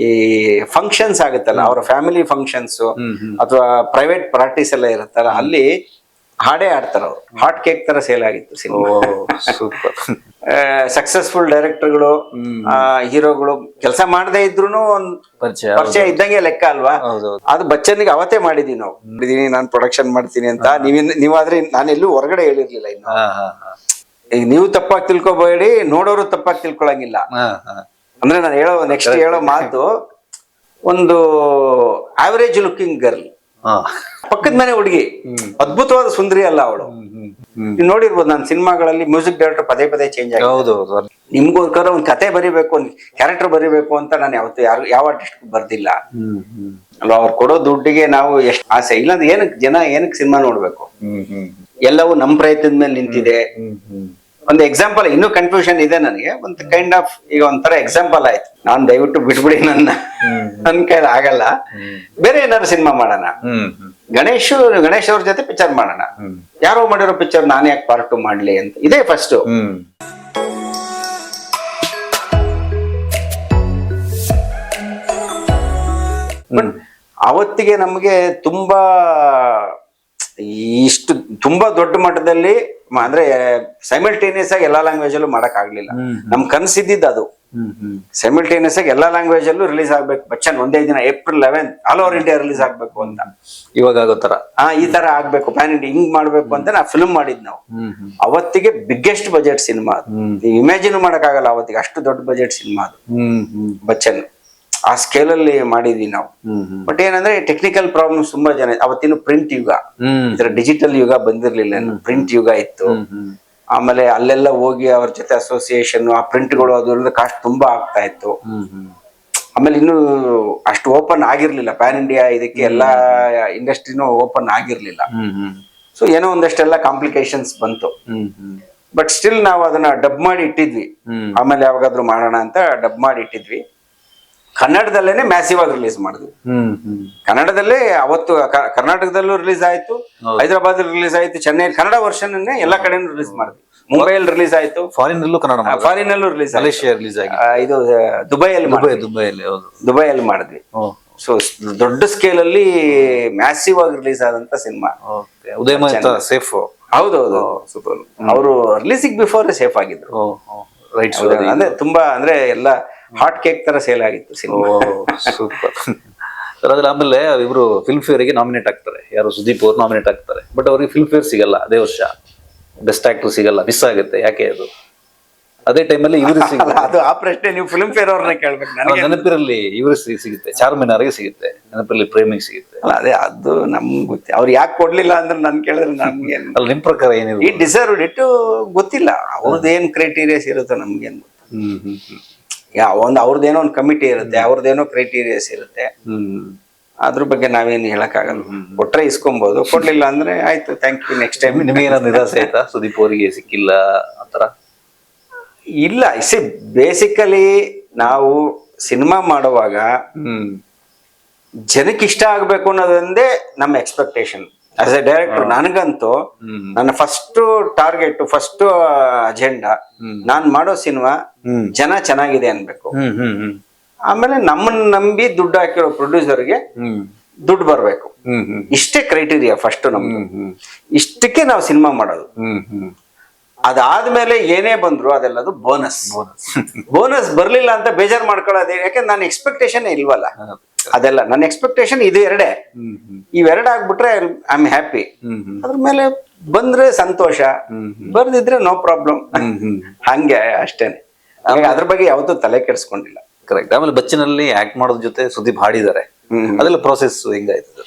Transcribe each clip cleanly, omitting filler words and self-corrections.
ಈ ಫಂಕ್ಷನ್ಸ್ ಆಗುತ್ತಲ್ಲ, ಅವರ ಫ್ಯಾಮಿಲಿ ಫಂಕ್ಷನ್ಸ್ ಅಥವಾ ಪ್ರೈವೇಟ್ ಪಾರ್ಟೀಸ್ ಎಲ್ಲ ಇರುತ್ತಲ್ಲ, ಅಲ್ಲಿ ಹಾಡೇ ಆಡ್ತಾರ ಅವ್ರು. ಹಾಟ್ ಕೇಕ್ ತರ ಸೇಲ್ ಆಗಿತ್ತು ಸಿನಿಮಾ. ಸೂಪರ್. ಸಕ್ಸಸ್ಫುಲ್ ಡೈರೆಕ್ಟರ್ಗಳು, ಹೀರೋಗಳು ಕೆಲಸ ಮಾಡದೇ ಇದ್ರು ಒಂದ್ ಪರಿಚಯ ಇದ್ದಂಗೆ ಲೆಕ್ಕ ಅಲ್ವಾ. ಅದು ಬಚ್ಚನ್ಗೆ ಅವತ್ತೇ ಮಾಡಿದೀವಿ ನಾವು. ನಾನು ಪ್ರೊಡಕ್ಷನ್ ಮಾಡ್ತೀನಿ ಅಂತ. ನೀವಾದ್ರೆ ನಾನೆಲ್ಲೂ ಹೊರಗಡೆ ಹೇಳಿರ್ಲಿಲ್ಲ ಇನ್ನು. ಈಗ ನೀವು ತಪ್ಪಾಗಿ ತಿಳ್ಕೊಬೇಡಿ, ನೋಡೋರು ತಪ್ಪಾಗಿ ತಿಳ್ಕೊಳಂಗಿಲ್ಲ. ಅಂದ್ರೆ ನಾನು ನೆಕ್ಸ್ಟ್ ಹೇಳೋ ಮಾತು, ಒಂದು ಆವರೇಜ್ ಲುಕಿಂಗ್ ಗರ್ಲ್, ಪಕ್ಕದ ಮನೆ ಹುಡುಗಿ, ಅದ್ಭುತವಾದ ಸುಂದರಿ ಅಲ್ಲ ಅವಳು. ನೀವು ನೋಡಿರ್ಬೋದು ನಾನು ಸಿನಿಮಾಗಳಲ್ಲಿ ಮ್ಯೂಸಿಕ್ ಡೈರೆಕ್ಟರ್ ಪದೇ ಪದೇ ಚೇಂಜ್ ಆಗಿದೆ. ನಿಮ್ಗೋಸ್ಕರ ಒಂದ್ ಕತೆ ಬರಿಬೇಕು, ಒಂದ್ ಕ್ಯಾರೆಕ್ಟರ್ ಬರಿಬೇಕು ಅಂತ ನಾನು ಯಾವತ್ತು ಯಾವ ಆರ್ಟಿಸ್ಟ್ ಬರ್ದಿಲ್ಲ ಅಲ್ವಾ. ಅವ್ರು ಕೊಡೋ ದುಡ್ಡಿಗೆ ನಾವು ಎಷ್ಟು ಆಸೆ. ಇಲ್ಲಾಂದ್ರೆ ಏನಕ್ಕೆ ಸಿನಿಮಾ ನೋಡ್ಬೇಕು? ಎಲ್ಲವೂ ನಮ್ ಪ್ರಯತ್ನದ ಮೇಲೆ ನಿಂತಿದೆ. ಒಂದು ಎಕ್ಸಾಂಪಲ್, ಇನ್ನೂ ಕನ್ಫ್ಯೂಷನ್ ಇದೆ ನನಗೆ. ಒಂದು ಕೈಂಡ್ ಆಫ್ ಈಗ ಒಂಥರ ಎಕ್ಸಾಂಪಲ್ ಆಯ್ತು. ನಾನ್ ದಯವಿಟ್ಟು ಬಿಟ್ಬಿಡಿ ನನ್ ಕೈಲಿ ಆಗಲ್ಲ. ಬೇರೆ ಏನಾದ್ರು ಸಿನಿಮಾ ಮಾಡೋಣ, ಗಣೇಶ್ ಅವ್ರ ಜೊತೆ ಪಿಕ್ಚರ್ ಮಾಡೋಣ. ಯಾರೋ ಮಾಡಿರೋ ಪಿಕ್ಚರ್ ನಾನು ಯಾಕೆ ಪಾರ್ಟ್ 2 ಮಾಡ್ಲಿ ಅಂತ. ಇದೇ ಫಸ್ಟ್. ಬಟ್ ಅವತ್ತಿಗೆ ನಮ್ಗೆ ತುಂಬಾ ತುಂಬಾ ದೊಡ್ಡ ಮಟ್ಟದಲ್ಲಿ ಅಂದ್ರೆ ಸೈಮಲ್ಟೇನಿಯಸ್ ಆಗಿ ಎಲ್ಲಾ ಲ್ಯಾಂಗ್ವೇಜ್ ಅಲ್ಲೂ ಮಾಡಕ್ ಆಗ್ಲಿಲ್ಲ. ನಮ್ ಕನ್ಸಿದ್ದಿದ್ದು ಅದು. ಸೈಮಲ್ಟೇನಿಯಸ್ ಆಗಿ ಎಲ್ಲಾ ಲ್ಯಾಂಗ್ವೇಜ್ ಅಲ್ಲೂ ರಿಲೀಸ್ ಆಗ್ಬೇಕು. ಬಚ್ಚನ್ ಒಂದೇ ದಿನ April 11 all over India release ಆಗ್ಬೇಕು ಅಂತ. ಇವಾಗ ಆಗೋ ತರ ಈ ತರ ಆಗ್ಬೇಕು, ಪ್ಯಾನ್ ಇಂಡಿಯಾ ಹಿಂಗ್ ಮಾಡ್ಬೇಕು ಅಂತ ನಾವು ಫಿಲ್ಮ್ ಮಾಡಿದ್ ನಾವು. ಅವತ್ತಿಗೆ ಬಿಗ್ಗೆಸ್ಟ್ ಬಜೆಟ್ ಸಿನಿಮಾ ಅದು. ನೀವು ಇಮ್ಯಾಜಿನ್ ಮಾಡಕ್ ಆಗಲ್ಲ ಅವತ್ತಿಗೆ ಅಷ್ಟು ದೊಡ್ಡ ಬಜೆಟ್ ಸಿನಿಮಾ ಅದು. ಬಚ್ಚನ್ ಆ ಸ್ಕೇಲ್ ಅಲ್ಲಿ ಮಾಡಿದ್ವಿ ನಾವು. ಬಟ್ ಏನಂದ್ರೆ ಟೆಕ್ನಿಕಲ್ ಪ್ರಾಬ್ಲಮ್ಸ್ ತುಂಬಾ ಜನ. ಅವತ್ತಿನ ಪ್ರಿಂಟ್ ಯುಗ, ಇದರ ಡಿಜಿಟಲ್ ಯುಗ ಬಂದಿರ್ಲಿಲ್ಲ, ಪ್ರಿಂಟ್ ಯುಗ ಇತ್ತು. ಆಮೇಲೆ ಅಲ್ಲೆಲ್ಲ ಹೋಗಿ ಅವ್ರ ಜೊತೆ ಅಸೋಸಿಯೇಷನ್, ಆ ಪ್ರಿಂಟ್ಗಳು ಅದರಿಂದ ಕಾಸ್ಟ್ ತುಂಬಾ ಆಗ್ತಾ ಇತ್ತು. ಆಮೇಲೆ ಇನ್ನು ಅಷ್ಟು ಓಪನ್ ಆಗಿರ್ಲಿಲ್ಲ ಪ್ಯಾನ್ ಇಂಡಿಯಾ, ಇದಕ್ಕೆ ಎಲ್ಲಾ ಇಂಡಸ್ಟ್ರಿನೂ ಓಪನ್ ಆಗಿರ್ಲಿಲ್ಲ. ಸೊ ಏನೋ ಒಂದಷ್ಟೆಲ್ಲ ಕಾಂಪ್ಲಿಕೇಶನ್ಸ್ ಬಂತು. ಬಟ್ ಸ್ಟಿಲ್ ನಾವು ಅದನ್ನ ಡಬ್ ಮಾಡಿ ಇಟ್ಟಿದ್ವಿ. ಆಮೇಲೆ ಯಾವಾಗಾದ್ರೂ ಮಾಡೋಣ ಅಂತ ಡಬ್ ಮಾಡಿ ಇಟ್ಟಿದ್ವಿ. ಕನ್ನಡದಲ್ಲೇನೆ ಮ್ಯಾಸಿವ್ ಆಗಿ ರಿಲೀಸ್ ಮಾಡಿದ್ವಿ. ಕನ್ನಡದಲ್ಲೇ ಅವತ್ತು ಕರ್ನಾಟಕದಲ್ಲೂ ರಿಲೀಸ್ ಆಯ್ತು, ಹೈದರಾಬಾದ್ ರಿಲೀಸ್ ಆಯ್ತು, ಚೆನ್ನೈ ಕನ್ನಡ ವರ್ಷನ್ ಎಲ್ಲಾ ಕಡೆನೂ ರಿಲೀಸ್ ಮಾಡಿದ್ವಿ. ಮುಂಬೈಯಲ್ಲಿ ರಿಲೀಸ್ ಆಯ್ತು, ಫಾರಿನ್ ಅಲ್ಲೂ ರಿಲೀಸ್ ಆಯ್ತು. ಇದು ದುಬೈಯಲ್ಲಿ ಮಾಡಿದ್ವಿ. ಸೊ ದೊಡ್ಡ ಸ್ಕೇಲ್ ಅಲ್ಲಿ ಮ್ಯಾಸಿವ್ ಆಗಿ ರಿಲೀಸ್ ಆದಂತ ಸಿನಿಮಾ ಸೇಫ್. ಹೌದೌದು. ಅವರು ರಿಲೀಸಿಗೆ ಬಿಫೋರ್ ಸೇಫ್ ಆಗಿದ್ರು. ಅಂದ್ರೆ ತುಂಬಾ ಅಂದ್ರೆ ಎಲ್ಲ ಹಾಟ್ ಕೇಕ್ ತರ ಸೇಲ್ ಆಗಿತ್ತು ಸಿನಿಮಾ. ಸೂಪರ್. ಅದ್ರ ಆಮೇಲೆ ಇವರು ಫಿಲ್ಮ್ ಫೇರ್ ಗೆ ನಾಮಿನೇಟ್ ಆಗ್ತಾರೆ. ಯಾರು ಸುದೀಪ್ ಅವ್ರು ನಾಮಿನೇಟ್ ಆಗ್ತಾರೆ. ಬಟ್ ಅವ್ರಿಗೆ ಫಿಲ್ಮ್ ಫೇರ್ ಸಿಗಲ್ಲ ಅದೇ ವರ್ಷ. ಬೆಸ್ಟ್ ಆಕ್ಟರ್ ಸಿಗಲ್ಲ, ಮಿಸ್ ಆಗುತ್ತೆ. ಯಾಕೆ ಅದು? ಅದೇ ಟೈಮಲ್ಲಿ ಇವರು ಸಿಗಲ್ಲ. ಅದು ಆ ಪ್ರಶ್ನೆ ನೀವು ಫಿಲ್ಮ್ ಫೇರ್ ಅವ್ರನ್ನ ಕೇಳ್ಬೇಕು. ನೆನಪಿರಲ್ಲಿ ಇವರು ಸಿಗುತ್ತೆ, ಚಾರ್ಮಿನಾರ್ಗೆ ಸಿಗುತ್ತೆ, ನೆನಪಿರಲ್ಲಿ ಪ್ರೇಮಿಗೆ ಸಿಗುತ್ತೆ. ಅದೇ ಅದು ನಮ್ಗೆ ಗೊತ್ತಿ. ಅವ್ರು ಯಾಕೆ ಕೊಡ್ಲಿಲ್ಲ ಅಂದ್ರೆ ನನ್ ಕೇಳಿದ್ರೆ ನಮ್ಗೆ ಅಲ್ಲ, ನಿಮ್ ಪ್ರಕಾರ ಏನಿದೆ? ಈ ಡಿಸರ್ವ್ಡ್ ಇಟ್ಟು ಗೊತ್ತಿಲ್ಲ. ಅವ್ರದ್ದೇನ್ ಕ್ರೈಟೀರಿಯಾಸ್ ಇರುತ್ತೋ ನಮ್ಗೇನ್ ಗೊತ್ತ. ಅವ್ರದ್ದೇನೋ ಒಂದು ಕಮಿಟಿ ಇರುತ್ತೆ, ಅವ್ರದ್ದೇನೋ ಕ್ರೈಟೀರಿಯಾಸ್ ಇರುತ್ತೆ. ಅದ್ರ ಬಗ್ಗೆ ನಾವೇನು ಹೇಳಕ್ಕಾಗಲ್ಲ. ಕೊಟ್ರೆ ಇಸ್ಕೊಬಹುದು, ಕೊಡ್ಲಿಲ್ಲ ಅಂದ್ರೆ ಆಯ್ತು, ಥ್ಯಾಂಕ್ ಯು, ನೆಕ್ಸ್ಟ್ ಟೈಮ್. ನಿಮಗೇನಾದ್ರು ನಿರಾಸೆ ಆಯ್ತಾ ಸುದೀಪ್ ಅವರಿಗೆ ಸಿಕ್ಕಿಲ್ಲ ಆತರ? ಇಲ್ಲ, ಬೇಸಿಕಲಿ ನಾವು ಸಿನಿಮಾ ಮಾಡುವಾಗ ಜನಕ್ಕೆ ಇಷ್ಟ ಆಗ್ಬೇಕು ಅನ್ನೋದೊಂದೇ ನಮ್ಮ ಎಕ್ಸ್ಪೆಕ್ಟೇಷನ್. ಆಸ್ ಎ ಡೈರೆಕ್ಟರ್ ನನಗಂತೂ ನನ್ನ ಫಸ್ಟ್ ಟಾರ್ಗೆಟ್, ಫಸ್ಟ್ ಅಜೆಂಡಾ, ನಾನ್ ಮಾಡೋ ಸಿನಿಮಾ ಜನ ಚೆನ್ನಾಗಿದೆ ಅನ್ಬೇಕು. ಆಮೇಲೆ ನಮ್ಮನ್ನ ನಂಬಿ ದುಡ್ಡು ಹಾಕಿರೋ ಪ್ರೊಡ್ಯೂಸರ್ಗೆ ದುಡ್ಡು ಬರ್ಬೇಕು. ಇಷ್ಟೇ ಕ್ರೈಟೀರಿಯಾ ಫಸ್ಟ್ ನಮ್ದು. ಇಷ್ಟಕ್ಕೆ ನಾವು ಸಿನಿಮಾ ಮಾಡೋದು. ಅದಾದ್ಮೇಲೆ ಏನೇ ಬಂದ್ರು ಅದೆಲ್ಲದು ಬೋನಸ್. ಬೋನಸ್ ಬರ್ಲಿಲ್ಲ ಅಂತ ಬೇಜಾರ್ ಮಾಡ್ಕೊಳ್ಳೋದೇ. ಯಾಕಂದ್ರೆ ನನ್ನ ಎಕ್ಸ್ಪೆಕ್ಟೇಷನ್ ಇಲ್ವಲ್ಲ. ಅದೆಲ್ಲ ನನ್ನ ಎಕ್ಸ್ಪೆಕ್ಟೇಷನ್ ಇದು ಎರಡೇ. ಇವೆರಡು ಆಗ್ಬಿಟ್ರೆ ಐ ಆಮ್ ಹ್ಯಾಪಿ. ಅದ್ರ ಮೇಲೆ ಬಂದ್ರೆ ಸಂತೋಷ, ಬರ್ದಿದ್ರೆ ನೋ ಪ್ರಾಬ್ಲಮ್. ಹಂಗೆ ಅಷ್ಟೇನೆ. ಅದ್ರ ಬಗ್ಗೆ ಯಾವತ್ತೂ ತಲೆ ಕೆಡಿಸ್ಕೊಂಡಿಲ್ಲ. ಕರೆಕ್ಟ್. ಆಮೇಲೆ ಬಚ್ಚನಲ್ಲಿ ಆಕ್ಟ್ ಮಾಡೋದ್ರ ಜೊತೆ ಸುದೀಪ್ ಹಾಡಿದ್ದಾರೆ. ಅದೆಲ್ಲ ಪ್ರೊಸೆಸ್ ಹೆಂಗಾಯ್ತದೆ?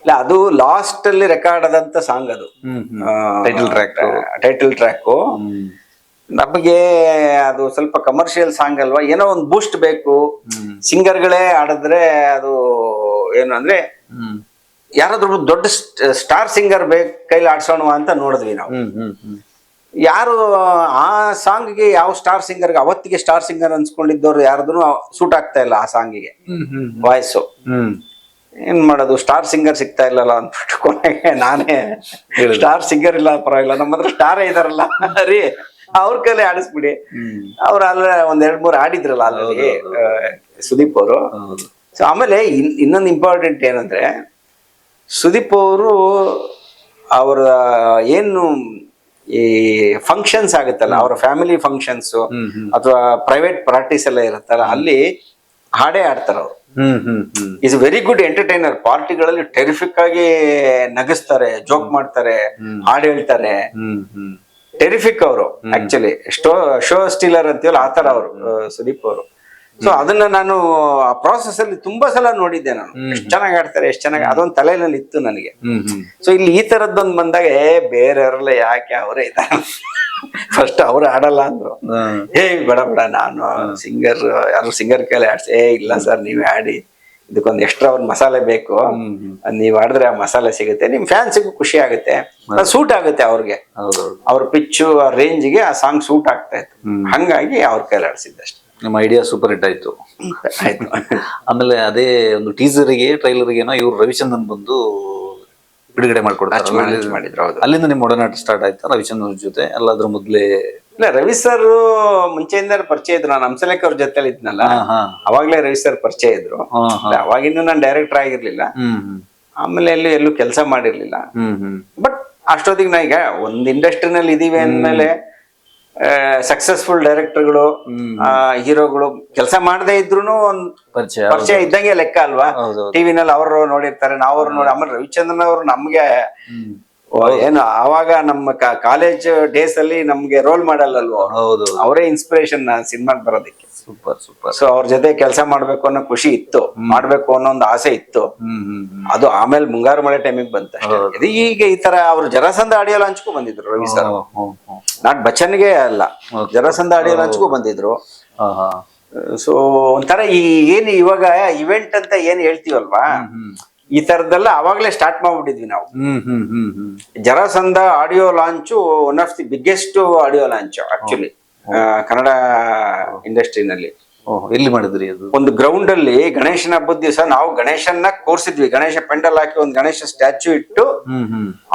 ಇಲ್ಲ, ಅದು ಲಾಸ್ಟ್ ಅಲ್ಲಿ ರೆಕಾರ್ಡ್ ಆದಂತ ಸಾಂಗ್ ಅದು. Title track. ನಮಗೆ ಅದು ಸ್ವಲ್ಪ ಕಮರ್ಷಿಯಲ್ ಸಾಂಗ್ ಅಲ್ವಾ, ಏನೋ ಒಂದು ಬೂಸ್ಟ್ ಬೇಕು. ಸಿಂಗರ್ಗಳೇ ಆಡಿದ್ರೆ ಅದು ಏನು ಅಂದ್ರೆ ಯಾರಾದ್ರೂ ದೊಡ್ಡ ಸ್ಟಾರ್ ಸಿಂಗರ್ ಕೈಲಿ ಆಡ್ಸೋಣ ಅಂತ ನೋಡಿದ್ವಿ ನಾವು. ಯಾರು ಆ ಸಾಂಗ್ಗೆ, ಯಾವ ಸ್ಟಾರ್ ಸಿಂಗರ್ಗೆ, ಅವತ್ತಿಗೆ ಸ್ಟಾರ್ ಸಿಂಗರ್ ಅನ್ಸ್ಕೊಂಡಿದ್ದವ್ರು ಯಾರದೂ ಸೂಟ್ ಆಗ್ತಾ ಇಲ್ಲ ಆ ಸಾಂಗಿಗೆ ವಾಯ್ಸು. ಏನ್ ಮಾಡೋದು, ಸ್ಟಾರ್ ಸಿಂಗರ್ ಸಿಗ್ತಾ ಇಲ್ಲಲ್ಲ ಅಂದ್ಬಿಟ್ಟು ಕೊನೆಗೆ ನಾನೇ ಸ್ಟಾರ್ ಸಿಂಗರ್ ಇಲ್ಲ ಪರವಾಗಿಲ್ಲ, ನಮ್ಮ ಹತ್ರ ಸ್ಟಾರೇ ಇದಾರಲ್ಲ ರೀ, ಅವ್ರ ಕೈಲಿ ಆಡಿಸ್ಬಿಡಿ. ಅವ್ರು ಅಲ್ಲ ಒಂದ್ 2-3 ಆಡಿದ್ರಲ್ಲ ಅಲ್ಲಿ ಸುದೀಪ್ ಅವರು. ಸೊ ಆಮೇಲೆ ಇನ್ನೊಂದು ಇಂಪಾರ್ಟೆಂಟ್ ಏನಂದ್ರೆ, ಸುದೀಪ್ ಅವರು ಅವರ ಏನು ಈ ಫಂಕ್ಷನ್ಸ್ ಆಗುತ್ತಲ್ಲ, ಅವರ ಫ್ಯಾಮಿಲಿ ಫಂಕ್ಷನ್ಸ್ ಅಥವಾ ಪ್ರೈವೇಟ್ ಪಾರ್ಟೀಸ್ ಎಲ್ಲ ಇರುತ್ತಲ್ಲ, ಅಲ್ಲಿ ಹಾಡೇ ಆಡ್ತಾರ ಅವ್ರು. Is very good entertainer. ಪಾರ್ಟಿಗಳಲ್ಲಿ ಟೆರಿಫಿಕ್ ಆಗಿ ನಗಿಸ್ತಾರೆ, ಜೋಕ್ ಮಾಡ್ತಾರೆ, ಹಾಡು ಹೇಳ್ತಾರೆ. ಟೆರಿಫಿಕ್ ಅವರು ಆಕ್ಚುಲಿ ಶೋ ಸ್ಟೀಲರ್ ಅಂತೀವಲ್ಲ ಆತರ ಅವರು ಸುದೀಪ್ ಅವರು. ಸೊ ಅದನ್ನ ನಾನು ಆ ಪ್ರಾಸೆಸ್ ಅಲ್ಲಿ ತುಂಬಾ ಸಲ ನೋಡಿದ್ದೆ ನಾನು. ಎಷ್ಟ್ ಚೆನ್ನಾಗಿ ಆಡ್ತಾರೆ, ಎಷ್ಟ್ ಚೆನ್ನಾಗಿ, ಅದೊಂದು ತಲೆಯಲ್ಲಿ ಇತ್ತು ನನಗೆ. ಸೊ ಇಲ್ಲಿ ಈ ತರದ್ದೊಂದು ಬಂದಾಗ ಬೇರೆಯವರೆಲ್ಲ ಯಾಕೆ ಅವರೇ ಇದ್ದಾರೆ, ಫಸ್ಟ್ ಅವ್ರು ಆಡಲ್ಲ ಅಂದ್ರು. ಬೇಡ ಬೇಡ, ನಾನು ಸಿಂಗರ್, ಯಾರು ಸಿಂಗರ್ ಕೈಲಿ ಆಡ್ಸಿ, ಇಲ್ಲ ಸರ್ ನೀವೇ ಆಡಿ, ಇದಕ್ಕೊಂದು ಎಕ್ಸ್ಟ್ರಾ ಒಂದು ಮಸಾಲೆ ಬೇಕು, ನೀವ್ ಆಡಿದ್ರೆ ಆ ಮಸಾಲೆ ಸಿಗುತ್ತೆ, ನಿಮ್ ಫ್ಯಾನ್ಸಿಗೂ ಖುಷಿ ಆಗುತ್ತೆ, ಸೂಟ್ ಆಗುತ್ತೆ ಅವ್ರಿಗೆ, ಅವ್ರ ಪಿಚ್ಚು ಆ ರೇಂಜ್ಗೆ ಆ ಸಾಂಗ್ ಸೂಟ್ ಆಗ್ತಾ ಇತ್ತು. ಹಂಗಾಗಿ ಅವ್ರ ಕೈಲಿ ಆಡ್ಸಿದ್ದೆ ಅಷ್ಟೇ. ನಿಮ್ಮ ಐಡಿಯಾ ಸೂಪರ್ ಹಿಟ್ ಆಯ್ತು. ಆಮೇಲೆ ಅದೇ ಒಂದು ಟೀಸರ್ಗೆ ಟ್ರೈಲರ್ಗೆ ಏನೋ ಇವ್ರು ರವಿಚಂದ್ರನ್ ಬಂದು ಬಿಡುಗಡೆ ಮಾಡಿದ್ರು. ಅಲ್ಲಿಂದ ನಿಮ್ಮ ಒಡನಾಟ ಸ್ಟಾರ್ಟ್ ಆಯ್ತಾ ರವಿಚಂದ್ರನ್ ಜೊತೆ? ಅಲ್ಲಾದ್ರ ಮೊದ್ಲೇ? ಇಲ್ಲ, ರವಿ ಸರ್ ಮುಂಚೆಯಿಂದ ಪರಿಚಯ ಇದ್ರು. ನಾನು ಹಂಸಲೇಖ ಅವ್ರ ಜೊತೆಲಿ ಇದ್ನಲ್ಲ, ಅವಾಗ್ಲೇ ರವಿ ಸರ್ ಪರಿಚಯ ಇದ್ರು. ಅವಾಗಿನ್ನೂ ನಾನು ಡೈರೆಕ್ಟರ್ ಆಗಿರ್ಲಿಲ್ಲ, ಆಮೇಲೆ ಎಲ್ಲೂ ಕೆಲಸ ಮಾಡಿರ್ಲಿಲ್ಲ. ಬಟ್ ಅಷ್ಟೊತ್ತಿಗೆ ನಾ ಈಗ ಒಂದ್ ಇಂಡಸ್ಟ್ರಿನಲ್ಲಿ ಇದೀವಿ ಅಂದ್ಮೇಲೆ ಸಕ್ಸಸ್ಫುಲ್ ಡೈರೆಕ್ಟರ್ಗಳು, ಹೀರೋಗಳು ಕೆಲಸ ಮಾಡದೇ ಇದ್ರು ಒಂದ್ ಪರಿಚಯ ಇದ್ದಂಗೆ ಲೆಕ್ಕ ಅಲ್ವಾ. ಟಿವಿನಲ್ಲಿ ಅವರು ನೋಡಿರ್ತಾರೆ, ನಾವ್ರು ನೋಡಿ. ಆಮೇಲೆ ರವಿಚಂದ್ರನ್ ಅವರು ನಮ್ಗೆ ಏನು ಅವಾಗ ನಮ್ಮ ಕಾಲೇಜ್ ಡೇಸ್ ಅಲ್ಲಿ ನಮ್ಗೆ ರೋಲ್ ಮಾಡಲ್ ಅಲ್ವಾ, ಅವರೇ ಇನ್ಸ್ಪಿರೇಷನ್ ಸಿನಿಮಾಗ್ ಬರೋದಕ್ಕೆ. Super super. ಸೊ ಅವ್ರ ಜೊತೆ ಕೆಲಸ ಮಾಡ್ಬೇಕು ಅನ್ನೋ ಖುಷಿ ಇತ್ತು, ಮಾಡ್ಬೇಕು ಅನ್ನೋ ಒಂದು ಆಸೆ ಇತ್ತು. ಅದು ಆಮೇಲೆ ಮುಂಗಾರು ಮಳೆ ಟೈಮಿಗೆ ಬಂತ. ಈಗ ಈ ತರ ಅವ್ರು ಜರಾಸಂಧ ಆಡಿಯೋ ಲಾಂಚ್ಗೂ ಬಂದಿದ್ರು ರವಿ ಸರ್. ನಾಟ್ ಬಚ್ಚನ್ಗೆ ಅಲ್ಲ, ಜರಾಸಂಧ ಆಡಿಯೋ ಲಾಂಚ್ಗೂ ಬಂದಿದ್ರು. ಸೊ ಒಂಥರ ಈ ಏನ್ ಇವಾಗ ಇವೆಂಟ್ ಅಂತ ಏನ್ ಹೇಳ್ತೀವಲ್ವಾ, ಈ ತರದ್ದೆಲ್ಲ ಅವಾಗ್ಲೇ ಸ್ಟಾರ್ಟ್ ಮಾಡ್ಬಿಟ್ಟಿದ್ವಿ ನಾವು. Jarasandha audio launch one of the biggest audio launch actually Kannada ಇಂಡಸ್ಟ್ರಿನಲ್ಲಿ. ಎಲ್ಲಿ ಮಾಡಿದ್ರಿ ಅದು? ಒಂದು ಗ್ರೌಂಡ್ ಅಲ್ಲಿ ಗಣೇಶನ ಹಬ್ಬದ ದಿವಸ ನಾವು ಗಣೇಶನ್ನ ಕೂರ್ಸಿದ್ವಿ. ಗಣೇಶ ಪೆಂಡಲ್ ಹಾಕಿ ಒಂದು ಗಣೇಶ ಸ್ಟ್ಯಾಚ್ಯೂ ಇಟ್ಟು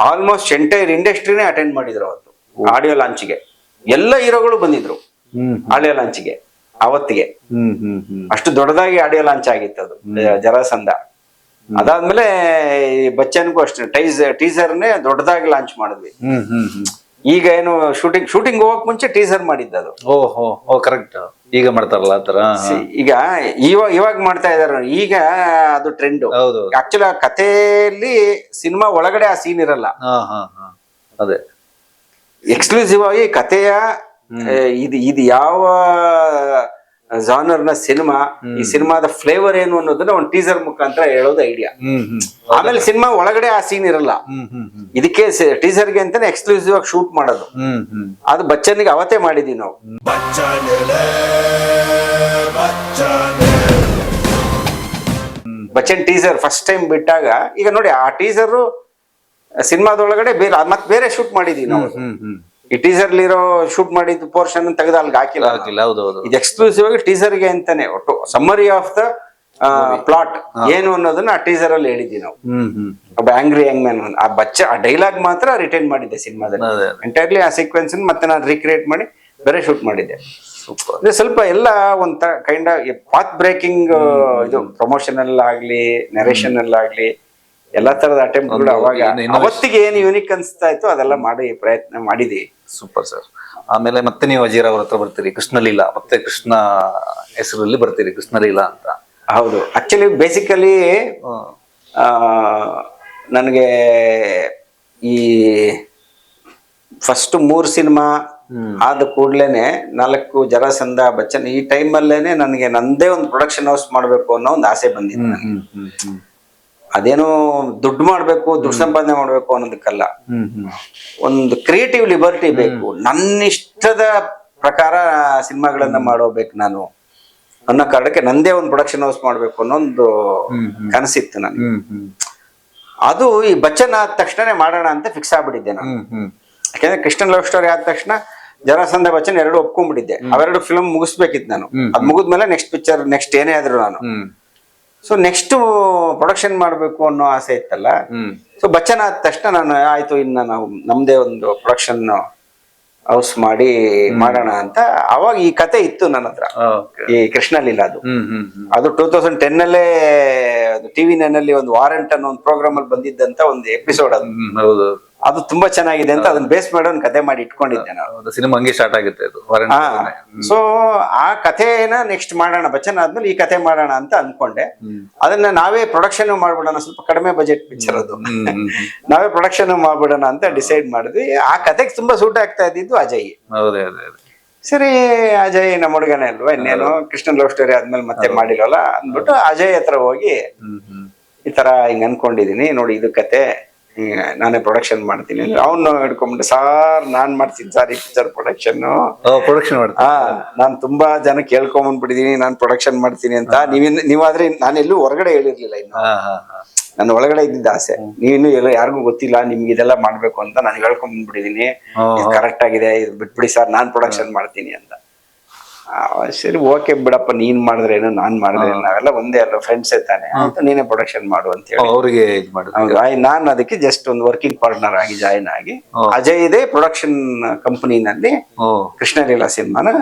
ಆಲ್ಮೋಸ್ಟ್ ಎಂಟೈರ್ ಇಂಡಸ್ಟ್ರಿನೇ ಅಟೆಂಡ್ ಮಾಡಿದ್ರು ಅವತ್ತು ಆಡಿಯೋ ಲಾಂಚ್ಗೆ. ಎಲ್ಲ ಹೀರೋಗಳು ಬಂದಿದ್ರು ಆಡಿಯೋ ಲಾಂಚ್ಗೆ ಅವತ್ತಿಗೆ. ಅಷ್ಟು ದೊಡ್ಡದಾಗಿ ಆಡಿಯೋ ಲಾಂಚ್ ಆಗಿತ್ತು ಅದು ಜರಾಸಂಧ. ಅದಾದ್ಮೇಲೆ ಬಚ್ಚನ್ಗೂ ಅಷ್ಟೇ ಟೀಸರ್ನೇ ದೊಡ್ಡದಾಗಿ ಲಾಂಚ್ ಮಾಡಿದ್ವಿ. ಈಗ ಏನು ಶೂಟಿಂಗ್ ಹೋಗಕ್ ಮುಂಚೆ ಟೀಸರ್ ಮಾಡಿದ್ದದು. ಓಹೋ ಕರೆಕ್ಟ್. ಈಗ ಮಾಡ್ತಾರಲ್ಲ ಆತರ. ಈಗ ಇವಾಗ ಮಾಡ್ತಾ ಇದಾರೆ. ಈಗ ಅದು ಟ್ರೆಂಡ್. ಆಕ್ಚುಲಿ ಆ ಕಥೆಯಲ್ಲಿ ಸಿನಿಮಾ ಒಳಗಡೆ ಆ ಸೀನ್ ಇರಲ್ಲ. ಅದೇ ಎಕ್ಸ್ಕ್ಲೂಸಿವ್ ಆಗಿ ಕಥೆಯ ಇದು ಯಾವ ಜಾನರ್ನ ಸಿನಿಮಾ, ಈ ಸಿನಿಮಾದ ಫ್ಲೇವರ್ ಏನು ಅನ್ನೋದನ್ನ ಒಂದು ಟೀಸರ್ ಮುಖಾಂತರ ಹೇಳೋದು ಐಡಿಯಾ. ಆಮೇಲೆ ಸಿನಿಮಾ ಒಳಗಡೆ ಆ ಸೀನ್ ಇರಲ್ಲ. ಇದಕ್ಕೆ ಟೀಸರ್ಗೆ ಅಂತಾನೆ ಎಕ್ಸ್ಕ್ಲೂಸಿವ್ ಆಗಿ ಶೂಟ್ ಮಾಡೋದು. ಅದು ಬಚ್ಚನ್ಗೆ ಅವತ್ತೇ ಮಾಡಿದೀವಿ ನಾವು. ಬಚ್ಚನ್ ಟೀಸರ್ ಫಸ್ಟ್ ಟೈಮ್ ಬಿಟ್ಟಾಗ, ಈಗ ನೋಡಿ ಆ ಟೀಸರ್ ಸಿನಿಮಾದೊಳಗಡೆ ಬೇರೆ ಶೂಟ್ ಮಾಡಿದೀವಿ ನಾವು. ಈ ಟೀಸರ್ ಇರೋ ಶೂಟ್ ಮಾಡಿದ ಪೋರ್ಷನ್ ತೆಗೆದು ಅಲ್ಲಿಗೆ ಹಾಕಿಲ್ಲ. ಇದು ಎಕ್ಸ್ಕ್ಲೂಸಿವ್ ಆಗಿ ಟೀಸರ್ಗೆ ಅಂತಾನೆ ಒಟ್ಟು ಸಮ್ಮರಿ ಆಫ್ ದ ಪ್ಲಾಟ್ ಏನು ಅನ್ನೋದನ್ನ ಆ ಟೀಸರ್ ಅಲ್ಲಿ ಹೇಳಿದ್ವಿ ನಾವು. ಒಬ್ಬ ಆಂಗ್ರಿ ಯಂಗ್ ಮ್ಯಾನ್, ಆ ಆ ಡೈಲಾಗ್ ಮಾತ್ರ ರಿಟೈನ್ ಮಾಡಿದ್ದೆ ಸಿನಿಮಾದಲ್ಲಿ. ಎಂಟೈರ್ಲಿ ಆ ಸೀಕ್ವೆನ್ಸ್ ಮತ್ತೆ ನಾನು ರೀಕ್ರಿಯೇಟ್ ಮಾಡಿ ಬೇರೆ ಶೂಟ್ ಮಾಡಿದ್ದೆ. ಸ್ವಲ್ಪ ಎಲ್ಲ ಒಂಥರ ಕೈಂಡ್ ಪಾತ್ ಬ್ರೇಕಿಂಗ್ ಇದು ಪ್ರಮೋಷನಲ್ ಆಗ್ಲಿ, ನರೇಷನ್ ಅಲ್ಲಿ ಆಗ್ಲಿ, ಎಲ್ಲಾ ತರದ ಅಟೆಂಪ್ಟ್ಗಳು ಅವಾಗ ಅವತ್ತಿಗೆ ಏನು ಯೂನಿಕ್ ಅನ್ಸ್ತಾ ಇತ್ತು ಅದೆಲ್ಲ ಮಾಡಿ ಪ್ರಯತ್ನ ಮಾಡಿದ್ವಿ. Super sir. ಆಮೇಲೆ ಮತ್ತೆ ನೀವು ಅಜೀರ್ ಅವ್ರ ಹತ್ರ ಬರ್ತೀರಿ, ಕೃಷ್ಣಲೀಲಾ, ಮತ್ತೆ ಕೃಷ್ಣ ಹೆಸರಲ್ಲಿ ಬರ್ತೀರಿ, ಕೃಷ್ಣಲೀಲಾ ಅಂತ. ಹೌದು. ಆಕ್ಚುಲಿ ಬೇಸಿಕಲಿ ನನಗೆ ಈ ಫಸ್ಟ್ 3 ಸಿನಿಮಾ ಆದ ಕೂಡ್ಲೇನೆ 4 ಜರಾಸಂಧ, ಬಚ್ಚನ್, ಈ ಟೈಮಲ್ಲೇನೆ ನನಗೆ ನಂದೇ ಒಂದು ಪ್ರೊಡಕ್ಷನ್ ಹೌಸ್ ಮಾಡ್ಬೇಕು ಅನ್ನೋ ಒಂದು ಆಸೆ ಬಂದಿತ್ತು ನನಗೆ. ಅದೇನೋ ದುಡ್ಡು ಮಾಡ್ಬೇಕು, ದುಡ್ಡು ಸಂಪಾದನೆ ಮಾಡ್ಬೇಕು ಅನ್ನೋದಕ್ಕಲ್ಲ, ಒಂದು ಕ್ರಿಯೇಟಿವ್ ಲಿಬರ್ಟಿ ಬೇಕು. ನನ್ನಿಷ್ಟದ ಪ್ರಕಾರ ಸಿನಿಮಾಗಳನ್ನ ಮಾಡೋಬೇಕು ನಾನು ಅನ್ನೋ ಕಾರಣಕ್ಕೆ ನಂದೇ ಒಂದು ಪ್ರೊಡಕ್ಷನ್ ಹೌಸ್ ಮಾಡ್ಬೇಕು ಅನ್ನೋ ಒಂದು ಕನಸಿತ್ತು ನನಗೆ. ಅದು ಈ ಬಚ್ಚನ್ ಆದ ತಕ್ಷಣ ಮಾಡೋಣ ಅಂತ ಫಿಕ್ಸ್ ಆಗ್ಬಿಟ್ಟಿದ್ದೆ ನಾನು. ಯಾಕಂದ್ರೆ ಕೃಷ್ಣನ್ ಲವ್ ಸ್ಟೋರಿ ಆದ ತಕ್ಷಣ ಜರಾಸಂಧ, ಬಚ್ಚನ್ ಎರಡು ಒಪ್ಕೊಂಡ್ಬಿಟ್ಟಿದ್ದೆ. ಅವೆರಡು ಫಿಲ್ಮ್ ಮುಗಿಸ್ಬೇಕಿತ್ತು ನಾನು. ಅದ್ ಮುಗಿದ್ಮೇಲೆ ನೆಕ್ಸ್ಟ್ ಪಿಕ್ಚರ್, ನೆಕ್ಸ್ಟ್ ಏನೇ ಆದ್ರು ನಾನು. ಸೊ ನೆಕ್ಸ್ಟ್ ಪ್ರೊಡಕ್ಷನ್ ಮಾಡ್ಬೇಕು ಅನ್ನೋ ಆಸೆ ಇತ್ತಲ್ಲ. ಸೊ ಬಚ್ಚನ್ ಆದ ತಕ್ಷಣ ನಾನು ಆಯ್ತು, ಇನ್ನ ನಾವು ನಮ್ದೇ ಒಂದು ಪ್ರೊಡಕ್ಷನ್ ಹೌಸ್ ಮಾಡಿ ಮಾಡೋಣ ಅಂತ. ಅವಾಗ ಈ ಕತೆ ಇತ್ತು ನನ್ನ ಹತ್ರ, ಈ ಕೃಷ್ಣಲೀಲಾದು. ಅದು 2010 ಅಲ್ಲೇ ಟಿವಿ 9 ಅಲ್ಲಿ ಒಂದು ವಾರಂಟ್ ಅನ್ನೋ ಒಂದು ಪ್ರೋಗ್ರಾಮ್ ಅಲ್ಲಿ ಬಂದಿದ್ದಂತ ಒಂದು ಎಪಿಸೋಡ್ ಅದು. ಅದು ತುಂಬಾ ಚೆನ್ನಾಗಿದೆ ಅಂತ ಅದನ್ನ ಬೇಸ್ ಮಾಡಿ ಒಂದು ಕತೆ ಮಾಡಿ ಇಟ್ಕೊಂಡಿದ್ದೆ ನಾನು. ಸಿನಿಮಾ ಹಂಗೆ ಸ್ಟಾರ್ಟ್ ಆಗುತ್ತೆ ಅದು. ಸೊ ಆ ಕಥೆನ ನೆಕ್ಸ್ಟ್ ಮಾಡೋಣ, ಬಚ್ಚನ್ ಆದ್ಮೇಲೆ ಈ ಕತೆ ಮಾಡೋಣ ಅಂತ ಅನ್ಕೊಂಡೆ. ಅದನ್ನ ನಾವೇ ಪ್ರೊಡಕ್ಷನ್ ಮಾಡ್ಬಿಡೋಣ, ಸ್ವಲ್ಪ ಕಡಿಮೆ ಬಜೆಟ್ ಪಿಕ್ಚರ್ ಅದು, ನಾವೇ ಪ್ರೊಡಕ್ಷನ್ ಮಾಡ್ಬಿಡೋಣ ಅಂತ ಡಿಸೈಡ್ ಮಾಡಿದ್ವಿ. ಆ ಕತೆಗೆ ತುಂಬಾ ಸೂಟ್ ಆಗ್ತಾ ಇದ್ದಿದ್ದು ಅಜಯ್. ಸರಿ, ಅಜಯ್ ನಮ್ಮ ಹುಡುಗನೇ ಅಲ್ವಾ, ಇನ್ನೇನು ಕೃಷ್ಣ ಲವ್ ಸ್ಟೋರಿ ಆದ್ಮೇಲೆ ಮತ್ತೆ ಮಾಡಿಲ್ವಲ್ಲ ಅಂದ್ಬಿಟ್ಟು ಅಜಯ್ ಹತ್ರ ಹೋಗಿ ಈ ತರ ಹಿಂಗ್ ಅನ್ಕೊಂಡಿದೀನಿ ನೋಡಿ, ಇದು ಕತೆ ನಾನೇ ಪ್ರೊಡಕ್ಷನ್ ಮಾಡ್ತೀನಿ ಅಂದ್ರೆ ಅವನು ಹಿಡ್ಕೊಂಡ್ಬಿಟ್ಟು, ಸಾರ್ ನಾನ್ ಮಾಡ್ತೀನಿ ಸರ್ ಈ ಪಿಕ್ಚರ್ ಪ್ರೊಡಕ್ಷನ್ ನಾನ್ ತುಂಬಾ ಜನ ಕೇಳ್ಕೊಂಬಂದ್ಬಿಟ್ಟಿದೀನಿ, ನಾನ್ ಪ್ರೊಡಕ್ಷನ್ ಮಾಡ್ತೀನಿ ಅಂತ. ನೀವಾದ್ರೆ ನಾನೆಲ್ಲೂ ಹೊರಗಡೆ ಹೇಳಿರ್ಲಿಲ್ಲ, ಇನ್ನು ನನ್ನ ಒಳಗಡೆ ಇದ್ದಿದ್ದ ಆಸೆ. ನೀವಿನ್ನು ಎಲ್ಲ ಯಾರಿಗೂ ಗೊತ್ತಿಲ್ಲ, ನಿಮ್ಗೆ ಇದೆಲ್ಲ ಮಾಡ್ಬೇಕು ಅಂತ ನಾನು ಹೇಳ್ಕೊಂಡ್ಬಿಟ್ಟಿದೀನಿ, ಇದು ಕರೆಕ್ಟ್ ಆಗಿದೆ, ಇದು ಬಿಟ್ಬಿಡಿ ಸರ್ ನಾನ್ ಪ್ರೊಡಕ್ಷನ್ ಮಾಡ್ತೀನಿ ಅಂತ. ಸರಿ ಓಕೆ ಬಿಡಪ್ಪ, ನೀನ್ ಮಾಡಿದ್ರೇನು ನಾನ್ ಮಾಡಿದ್ರೇನು, ನಾವೆಲ್ಲ ಒಂದೇ ಅಲ್ಲ, ಫ್ರೆಂಡ್ಸ್ ತಾನೆ ಅಂತ, ನೀನೇ ಪ್ರೊಡಕ್ಷನ್ ಮಾಡು ಅಂತ ಹೇಳಿ ಅವ್ರಿಗೆ ನಾನು ಅದಕ್ಕೆ ಜಸ್ಟ್ ಒಂದು ವರ್ಕಿಂಗ್ ಪಾರ್ಟ್ನರ್ ಆಗಿ ಜಾಯಿನ್ ಆಗಿ ಅಜಯ್ ಇದೆ ಪ್ರೊಡಕ್ಷನ್ ಕಂಪನಿನಲ್ಲಿ ಕೃಷ್ಣಲೀಲಾ ಸಿನಿಮಾನ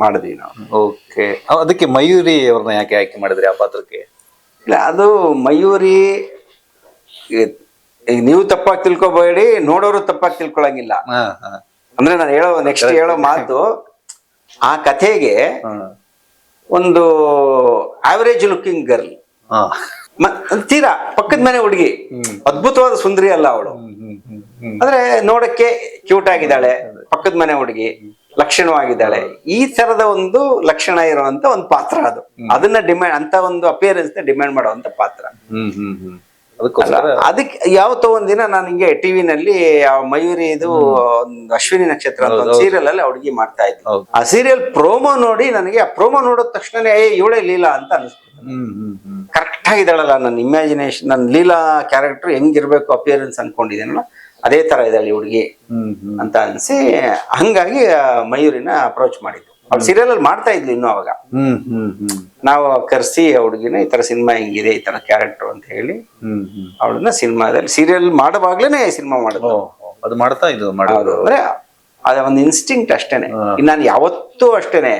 ಮಾಡಿದ್ವಿ ನಾವು. ಓಕೆ, ಅದಕ್ಕೆ ಮಯೂರಿ ಅವ್ರನ್ನ ಯಾಕೆ ಆಯ್ಕೆ ಮಾಡಿದ್ರಿ ಆ ಪಾತ್ರಕ್ಕೆ? ಇಲ್ಲ, ಅದು ಮಯೂರಿ ನೀವು ತಪ್ಪಾಗಿ ತಿಳ್ಕೊಬೇಡಿ, ನೋಡೋರು ತಪ್ಪಾಗಿ ತಿಳ್ಕೊಳಂಗಿಲ್ಲ. ಅಂದ್ರೆ ನಾನು ನೆಕ್ಸ್ಟ್ ಹೇಳೋ ಮಾತು, ಆ ಕಥೆಗೆ ಒಂದು ಆವರೇಜ್ ಲುಕಿಂಗ್ ಗರ್ಲ್, ತೀರಾ ಪಕ್ಕದ ಮನೆ ಹುಡುಗಿ, ಅದ್ಭುತವಾದ ಸುಂದರಿ ಅಲ್ಲ ಅವಳು, ಅಂದ್ರೆ ನೋಡಕ್ಕೆ ಕ್ಯೂಟ್ ಆಗಿದ್ದಾಳೆ, ಪಕ್ಕದ ಮನೆ ಹುಡುಗಿ, ಲಕ್ಷಣವಾಗಿದ್ದಾಳೆ. ಈ ತರದ ಒಂದು ಲಕ್ಷಣ ಇರುವಂತ ಒಂದು ಪಾತ್ರ ಅದು. ಅದನ್ನ ಡಿಮ್ಯಾಂಡ್ ಅಂತ ಒಂದು ಅಪಿಯರೆನ್ಸ್ ಡಿಮ್ಯಾಂಡ್ ಮಾಡುವಂತ ಪಾತ್ರ. ಅದಕ್ಕೆ ಯಾವತ್ತೋ ಒಂದಿನ ನಾನು ಹಿಂಗೆ ಟಿವಿನಲ್ಲಿ ಮಯೂರಿ ಇದು ಒಂದು ಅಶ್ವಿನಿ ನಕ್ಷತ್ರ ಅಂತ ಒಂದು ಸೀರಿಯಲ್ ಅಲ್ಲಿ ಹುಡುಗಿ ಮಾಡ್ತಾ ಇದ್ಲು. ಆ ಸೀರಿಯಲ್ ಪ್ರೋಮೋ ನೋಡಿ ನನಗೆ, ಆ ಪ್ರೋಮೋ ನೋಡಿದ ತಕ್ಷಣ ಇವಳೇ ಲೀಲಾ ಅಂತ ಅನಿಸ್ಬಿಡ್ತು. ಕರೆಕ್ಟ್ ಆಗಿದ್ದಾಳಲ್ಲ, ನನ್ನ ಇಮ್ಯಾಜಿನೇಷನ್, ನನ್ನ ಲೀಲಾ ಕ್ಯಾರೆಕ್ಟರ್ ಹೆಂಗಿರ್ಬೇಕು ಅಪಿಯರೆನ್ಸ್ ಅನ್ಕೊಂಡಿದ್ದೀನಲ್ಲ ಅದೇ ತರ ಇದ್ದಾಳೆ ಹುಡುಗಿ ಅಂತ ಅನ್ಸಿ, ಹಂಗಾಗಿ ಮಯೂರಿನ ಅಪ್ರೋಚ್ ಮಾಡಿದ್ದು. ಅವ್ಳು ಸೀರಿಯಲ್ ಅಲ್ಲಿ ಮಾಡ್ತಾ ಇದ್ಲು ಇನ್ನು ಅವಾಗ. ನಾವು ಕರ್ಸಿ ಹುಡುಗಿನ ಈ ತರ ಸಿನಿಮಾ ಹಿಂಗಿದೆ, ಈ ತರ ಕ್ಯಾರೆಕ್ಟರ್ ಅಂತ ಹೇಳಿ ಅವಳನ್ನ ಸಿನಿಮಾದಲ್ಲಿ ಸೀರಿಯಲ್ ಮಾಡುವಾಗ್ಲೇನೆ ಸಿನಿಮಾ ಮಾಡಿದ್ರು. ಅದು ಮಾಡ್ತಾ ಇದ್ದು ಅಂದ್ರೆ ಅದ ಒಂದು ಇನ್ಸ್ಟಿಂಕ್ಟ್ ಅಷ್ಟೇನೆ. ನಾನು ಯಾವತ್ತೂ ಅಷ್ಟೇನೆ,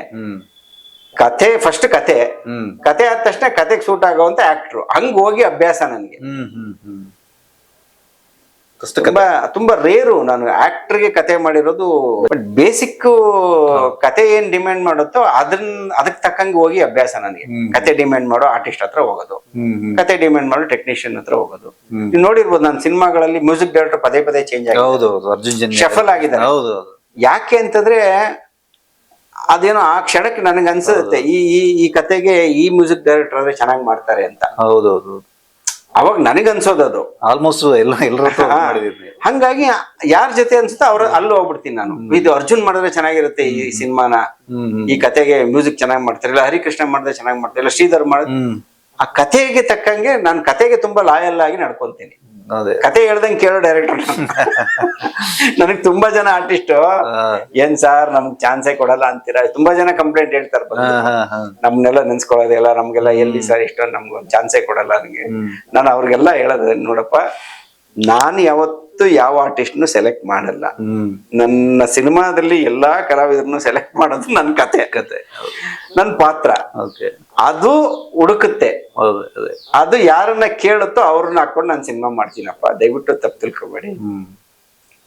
ಕಥೆ ಫಸ್ಟ್ ಕಥೆ ಆದ ತಕ್ಷಣ ಕಥೆಗೆ ಸೂಟ್ ಆಗುವಂತ ಆಕ್ಟ್ರು, ಹಂಗ ಹೋಗಿ ಅಭ್ಯಾಸ ನನಗೆ. ತುಂಬಾ ರೇರು ನಾನು ಆಕ್ಟರ್ಗೆ ಕತೆ ಮಾಡಿರೋದು. ಬಟ್ ಬೇಸಿಕ್ ಕತೆ ಏನ್ ಡಿಮ್ಯಾಂಡ್ ಮಾಡುತ್ತೋ ಅದಕ್ಕೆ ತಕ್ಕಂಗೆ ಹೋಗಿ ಅಭ್ಯಾಸ ನನಗೆ. ಕತೆ ಡಿಮ್ಯಾಂಡ್ ಮಾಡೋ ಆರ್ಟಿಸ್ಟ್ ಹತ್ರ ಹೋಗೋದು, ಕತೆ ಡಿಮ್ಯಾಂಡ್ ಮಾಡೋ ಟೆಕ್ನಿಷಿಯನ್ ಹತ್ರ ಹೋಗೋದು. ನೀವು ನೋಡಿರ್ಬೋದು ನನ್ನ ಸಿನಿಮಾಗಳಲ್ಲಿ ಮ್ಯೂಸಿಕ್ ಡೈರೆಕ್ಟರ್ ಪದೇ ಪದೇ ಚೇಂಜ್ ಆಗಿದೆ, ಶಫಲ್ ಆಗಿದೆ. ಯಾಕೆ ಅಂತಂದ್ರೆ ಅದೇನೋ ಆ ಕ್ಷಣಕ್ಕೆ ನನಗೆ ಅನ್ಸುತ್ತೆ ಈ ಕತೆಗೆ ಈ ಮ್ಯೂಸಿಕ್ ಡೈರೆಕ್ಟರ್ ಆದ್ರೆ ಚೆನ್ನಾಗಿ ಮಾಡ್ತಾರೆ ಅಂತ. ಹೌದೌದು, ಅವಾಗ ನನಗನ್ಸೋದು ಅದು ಆಲ್ಮೋಸ್ಟ್ ಹಂಗಾಗಿ ಯಾರ ಜೊತೆ ಅನ್ಸುತ್ತೋ ಅವ್ರ ಅಲ್ಲಿ ಹೋಗ್ಬಿಡ್ತೀನಿ ನಾನು. ಇದು ಅರ್ಜುನ್ ಮಾಡಿದ್ರೆ ಚೆನ್ನಾಗಿರುತ್ತೆ ಈ ಸಿನಿಮಾನ, ಈ ಕತೆಗೆ ಮ್ಯೂಸಿಕ್ ಚೆನ್ನಾಗಿ ಮಾಡ್ತಾರೆ, ಇಲ್ಲ ಹರಿಕೃಷ್ಣ ಮಾಡಿದ್ರೆ ಚೆನ್ನಾಗಿ ಮಾಡ್ತಾರೆ, ಇಲ್ಲ ಶ್ರೀಧರ್ ಮಾಡಿದ್ರೆ, ಆ ಕತೆಗೆ ತಕ್ಕಂಗೆ ನಾನು ಕತೆಗೆ ತುಂಬಾ ಲಾಯಲ್ ಆಗಿ ನಡ್ಕೊಂತೀನಿ. ಕತೆ ಹೇಳ್ದಂಗೆ ಕೇಳೋ ಡೈರೆಕ್ಟರ್. ನನಗ್ ತುಂಬಾ ಜನ ಆರ್ಟಿಸ್ಟ್ ಏನ್ ಸಾರ್ ನಮ್ಗ್ ಚಾನ್ಸೇ ಕೊಡಲ್ಲ ಅಂತೀರಾ, ತುಂಬಾ ಜನ ಕಂಪ್ಲೇಂಟ್ ಹೇಳ್ತಾರೆ, ನಮ್ನೆಲ್ಲ ನೆನ್ಸ್ಕೊಳ್ಳೋದಿಲ್ಲ, ನಮ್ಗೆಲ್ಲ ಎಲ್ಲಿ ಸರ್ ಇಷ್ಟೊಂದು ನಮ್ಗೊಂದು ಚಾನ್ಸೇ ಕೊಡಲ್ಲ ನನಗೆ. ನಾನು ಅವ್ರಿಗೆಲ್ಲ ಹೇಳೋದು, ನೋಡಪ್ಪ ನಾನು ಯಾವತ್ತು ಯಾವ ಆರ್ಟಿಸ್ಟ್ನು ಸೆಲೆಕ್ಟ್ ಮಾಡಲ್ಲ. ನನ್ನ ಸಿನಿಮಾದಲ್ಲಿ ಎಲ್ಲಾ ಕಲಾವಿದರನ್ನು ಸೆಲೆಕ್ಟ್ ಮಾಡೋದು ನನ್ನ ಕತೆ ನನ್ನ ಪಾತ್ರ. ಅದು ಹುಡುಕುತ್ತೆ, ಅದು ಯಾರನ್ನ ಕೇಳುತ್ತೋ ಅವ್ರನ್ನ ಹಾಕೊಂಡು ನಾನು ಸಿನಿಮಾ ಮಾಡ್ತೀನಪ್ಪ, ದಯವಿಟ್ಟು ತಪ್ಪು ತಿಳ್ಕೊಬೇಡಿ.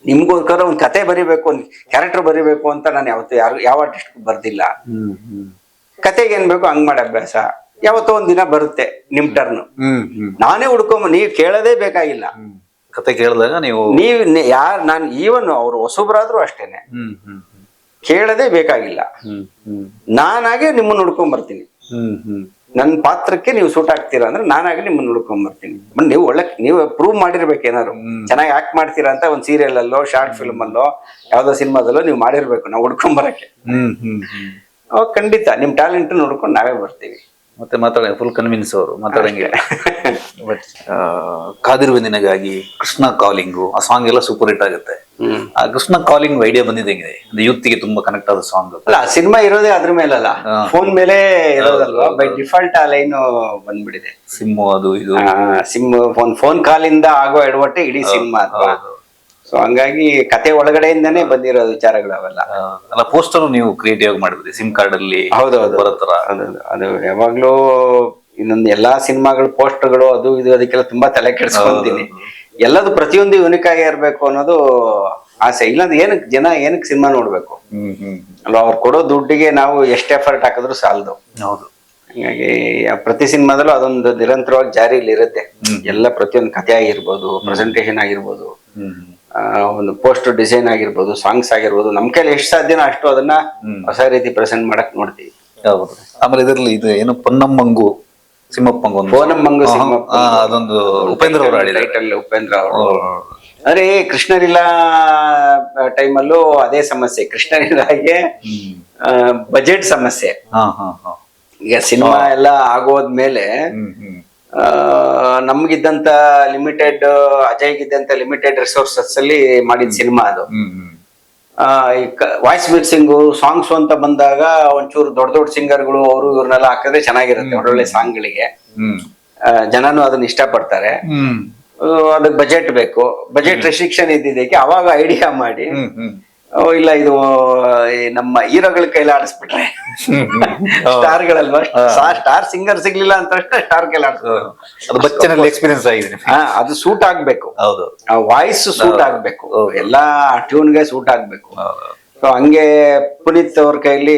ನಿಮ್ಗೋಸ್ಕರ ಒಂದ್ ಕತೆ ಬರಿಬೇಕು, ಒಂದ್ ಕ್ಯಾರೆಕ್ಟರ್ ಬರಿಬೇಕು ಅಂತ ನಾನು ಯಾವತ್ತು ಯಾವ ಆರ್ಟಿಸ್ಟ್ ಬರ್ದಿಲ್ಲ. ಕತೆಗೆ ಏನ್ ಬೇಕು ಹಂಗ್ ಮಾಡಿ ಅಭ್ಯಾಸ. ಯಾವತ್ತೋ ಒಂದ್ ದಿನ ಬರುತ್ತೆ ನಿಮ್ ಟರ್ನ್, ನಾನೇ ಹುಡ್ಕೊಂಬ, ನೀವ್ ಕೇಳೋದೇ ಬೇಕಾಗಿಲ್ಲ. ಕತೆ ಕೇಳಿದಾಗ ನೀವು ನಾನು ಈವನ್ ಅವ್ರು ಹೊಸಬ್ರಾದ್ರೂ ಅಷ್ಟೇನೆ, ಕೇಳದೇ ಬೇಕಾಗಿಲ್ಲ, ನಾನಾಗೆ ನಿಮ್ಮನ್ನ ಹುಡ್ಕೊಂಡ್ ಬರ್ತೀನಿ. ನನ್ನ ಪಾತ್ರಕ್ಕೆ ನೀವು ಸೂಟ್ ಆಗ್ತೀರಾ ಅಂದ್ರೆ ನಾನಾಗಿ ನಿಮ್ಮನ್ನ ಹುಡ್ಕೊಂಡ್ ಬರ್ತೀನಿ. ಬಟ್ ನೀವು ಪ್ರೂವ್ ಮಾಡಿರ್ಬೇಕು, ಏನಾದ್ರು ಚೆನ್ನಾಗಿ ಆಕ್ಟ್ ಮಾಡ್ತೀರಾ ಅಂತ ಒಂದ್ ಸೀರಿಯಲ್ ಅಲ್ಲೋ ಶಾರ್ಟ್ ಫಿಲ್ಮ್ ಅಲ್ಲೋ ಯಾವ್ದೋ ಸಿನಿಮಾದಲ್ಲೋ ನೀವು ಮಾಡಿರ್ಬೇಕು ನಾವು ಹುಡ್ಕೊಂಡ್ ಬರಕ್ಕೆ. ಅವಾಗ ಖಂಡಿತ ನಿಮ್ ಟ್ಯಾಲೆಂಟ್ ನೋಡ್ಕೊಂಡು ನಾವೇ ಬರ್ತೀವಿ. ಮತ್ತೆ ಮಾತಾಡ ಫುಲ್ ಕನ್ವಿನ್ಸ್ ಅವರು ಮಾತಾಡಂಗೆ. ಬಟ್ ಕಾದಿರುವ ನಿನಗಾಗಿ, ಕೃಷ್ಣ ಕಾಲಿಂಗು, ಆ ಸಾಂಗ್ ಎಲ್ಲ ಸೂಪರ್ ಹಿಟ್ ಆಗುತ್ತೆ. ಆ ಕೃಷ್ಣ ಕಾಲಿಂಗ್ ಐಡಿಯಾ ಬಂದಿದೆ ಯೂತ್ಗೆ ತುಂಬಾ ಕನೆಕ್ಟ್ ಆದ ಸಾಂಗ್ ಅಲ್ಲ. ಸಿನಿಮಾ ಇರೋದೇ ಅದ್ರ ಮೇಲಲ್ಲ, ಫೋನ್ ಮೇಲೆ ಇರೋದಲ್ವಾ, ಬೈ ಡಿಫಾಲ್ಟ್ ಆ ಲೈನ್ ಬಂದ್ಬಿಟ್ಟಿದೆ. ಸಿಮ್ಮು ಅದು ಇದು ಸಿಮ್ ಫೋನ್ ಕಾಲಿಂದ ಆಗೋ ಎಡವಟ್ಟೆ ಇಡೀ ಸಿನಿಮಾ. ಸೊ ಹಂಗಾಗಿ ಕತೆ ಒಳಗಡೆಯಿಂದಾನೇ ಬಂದಿರೋ ವಿಚಾರಗಳು ಅವೆಲ್ಲ. ಅಲ್ಲ ಪೋಸ್ಟರ್ ನೀವು ಕ್ರಿಯೇಟಿವ್ ಆಗಿ ಮಾಡಿದ್ರಿ ಸಿಮ್ ಕಾರ್ಡ್ ಅಲ್ಲಿ. ಹೌದೌದು ಬರೋ ತರ. ಅದು ಯಾವಾಗ್ಲೂ ಇನ್ನೊಂದು ಎಲ್ಲಾ ಸಿನಿಮಾಗಳು ಪೋಸ್ಟರ್ಗಳು ಅದು ಇದು ಅದಕ್ಕೆಲ್ಲ ತುಂಬಾ ತಲೆ ಕೆಡಿಸ್ಕೊಂತೀನಿ. ಎಲ್ಲದು ಪ್ರತಿಯೊಂದು ಯುನಿಕ್ ಆಗಿ ಇರ್ಬೇಕು ಅನ್ನೋದು ಆಸೆ. ಇಲ್ಲಾಂದ್ರೆ ಏನಕ್ಕೆ ಸಿನಿಮಾ ನೋಡ್ಬೇಕು ಅಲ್ವಾ? ಅವ್ರು ಕೊಡೋ ದುಡ್ಡಿಗೆ ನಾವು ಎಷ್ಟು ಎಫರ್ಟ್ ಹಾಕಿದ್ರು ಸಾಲದು. ಹೌದು. ಹೀಗಾಗಿ ಪ್ರತಿ ಸಿನಿಮಾದಲ್ಲೂ ಅದೊಂದು ನಿರಂತರವಾಗಿ ಜಾರಿಯಲ್ಲಿ ಇರುತ್ತೆ. ಎಲ್ಲ ಪ್ರತಿಯೊಂದು ಕಥೆ ಆಗಿರ್ಬೋದು, ಪ್ರೆಸೆಂಟೇಶನ್ ಆಗಿರ್ಬೋದು, ಒಂದು ಪೋಸ್ಟರ್ ಡಿಸೈನ್ ಆಗಿರ್ಬೋದು, ಸಾಂಗ್ಸ್ ಆಗಿರ್ಬೋದು, ನಮ್ ಕೈಲಿ ಎಷ್ಟು ಸಾಧ್ಯನೋ ಅಷ್ಟು ಅದನ್ನ ಹೊಸ ರೀತಿ ಪ್ರೆಸೆಂಟ್ ಮಾಡಕ್ ನೋಡ್ತೀವಿ. ಹೌದು. ಆಮೇಲೆ ಇದರಲ್ಲಿ ಇದು ಏನು ಪೊನ್ನಮ್ಮಂಗು ಸಿಂಹಪ್ಪಂಗು ಪೋನಮ್ಮಂಗು ಅದೊಂದು ಉಪೇಂದ್ರ ಅವರು ಟೈಟಲ್. ಉಪೇಂದ್ರ ಅವರು ಅಂದ್ರೆ ಕೃಷ್ಣಲೀಲಾ ಟೈಮಲ್ಲೂ ಅದೇ ಸಮಸ್ಯೆ. ಕೃಷ್ಣಲೀಲಾಗೆ ಬಜೆಟ್ ಸಮಸ್ಯೆ. ಈಗ ಸಿನಿಮಾ ಎಲ್ಲ ಆಗೋದ್ಮೇಲೆ ನಮ್ಗಿದ್ದಂತ ಲಿಮಿಟೆಡ್, ಅಜಯ್ಗಿದ್ದಂತ ಲಿಮಿಟೆಡ್ ರಿಸೋರ್ಸಸ್ ಅಲ್ಲಿ ಮಾಡಿದ ಸಿನಿಮಾ ಅದು. ವಾಯ್ಸ್ ಮಿಕ್ಸಿಂಗು, ಸಾಂಗ್ಸ್ ಅಂತ ಬಂದಾಗ ಒಂಚೂರು ದೊಡ್ಡ ಸಿಂಗರ್ಗಳು ಅವರು ಇವ್ರನ್ನೆಲ್ಲ ಹಾಕಿದ್ರೆ ಚೆನ್ನಾಗಿರುತ್ತೆ. ಒಳ್ಳೊಳ್ಳೆ ಸಾಂಗ್ಗಳಿಗೆ ಜನನು ಅದನ್ನ ಇಷ್ಟಪಡ್ತಾರೆ. ಅದಕ್ಕೆ ಬಜೆಟ್ ಬೇಕು. ಬಜೆಟ್ ರೆಸ್ಟ್ರಿಕ್ಷನ್ ಇದ್ದಿದ್ದಕ್ಕೆ ಅವಾಗ ಐಡಿಯಾ ಮಾಡಿ ಇಲ್ಲ ಇದು ನಮ್ಮ ಹೀರೋಗಳ ಕೈಲಿ ಆಡಿಸ್ಬಿಟ್ರೆ ಸ್ಟಾರ್ಗಳಲ್ವಾ, ಸ್ಟಾರ್ ಸಿಂಗರ್ ಸಿಗ್ಲಿಲ್ಲ ಅಂತ ಸ್ಟಾರ್ ಕೈಲಿ ಆಡಿಸ್ಬೋದು. ಎಕ್ಸ್ಪೀರಿಯನ್ಸ್ ಆಗಿದೆ. ಅದು ಸೂಟ್ ಆಗ್ಬೇಕು. ಹೌದು. ವಾಯ್ಸ್ ಸೂಟ್ ಆಗ್ಬೇಕು, ಎಲ್ಲಾ ಟ್ಯೂನ್ಗೆ ಸೂಟ್ ಆಗ್ಬೇಕು. ಸೊ ಹಂಗೆ ಪುನೀತ್ ಅವ್ರ ಕೈಲಿ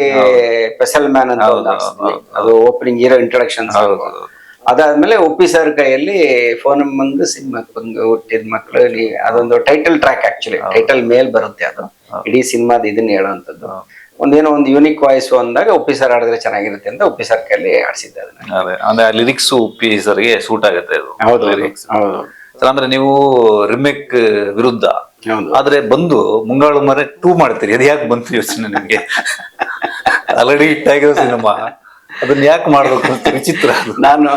ಸ್ಪೆಷಲ್ ಮ್ಯಾನ್ ಅಂತ ಅದು ಓಪನಿಂಗ್ ಹೀರೋ ಇಂಟ್ರೊಡಕ್ಷನ್. ಅದಾದ್ಮೇಲೆ ಉಪ್ಪಿ ಸರ್ ಕೈಯಲ್ಲಿ ಫೋನಮ್ಮಂಗ್ ಸಿನಿಮಾಕ್ಕಂಗ್ ಹುಟ್ಟಿದ ಮಕ್ಕಳು, ಅದೊಂದು ಟೈಟಲ್ ಟ್ರ್ಯಾಕ್. ಆಕ್ಚುಲಿ ಟೈಟಲ್ ಮೇಲ್ ಬರುತ್ತೆ ಅದು, ಇಡೀ ಸಿನಿಮಾದ ಇದನ್ನ ಹೇಳುವಂಥದ್ದು. ಒಂದೇನೋ ಒಂದು ಯೂನಿಕ್ ವಾಯ್ಸ್ ಅಂದಾಗ ಉಪ್ಪಿ ಸರ್ ಆಡಿದ್ರೆ ಚೆನ್ನಾಗಿರುತ್ತೆ ಅಂತ ಉಪ್ಪಿ ಸರ್ ಕೈಲಿ ಆಡಿಸಿದ್ದೆ ಅದನ್ನ. ಅಂದ್ರೆ ಲಿರಿಕ್ಸ್ ಉಪ್ಪಿ ಸರ್ಗೆ ಸೂಟ್ ಆಗುತ್ತೆ ಅದು. ಹೌದು. ಅಂದ್ರೆ ನೀವು ರಿಮೇಕ್ ವಿರುದ್ಧ, ಆದ್ರೆ ಬಂದು ಮುಂಗಾಳು ಮರೆ 2 ಮಾಡ್ತೀರಿ. ಅದು ಯಾಕೆ ಬಂತು ಯೋಚನೆ ನಿಮ್ಗೆ? ಆಲ್ರೆಡಿ ಹಿಟ್ ಆಗಿರೋ ಸಿನಿಮಾ, ಅದನ್ನ ಯಾಕೆ ಮಾಡ್ಬೇಕು ಅಂತ ವಿಚಿತ್ರ. ನಾನು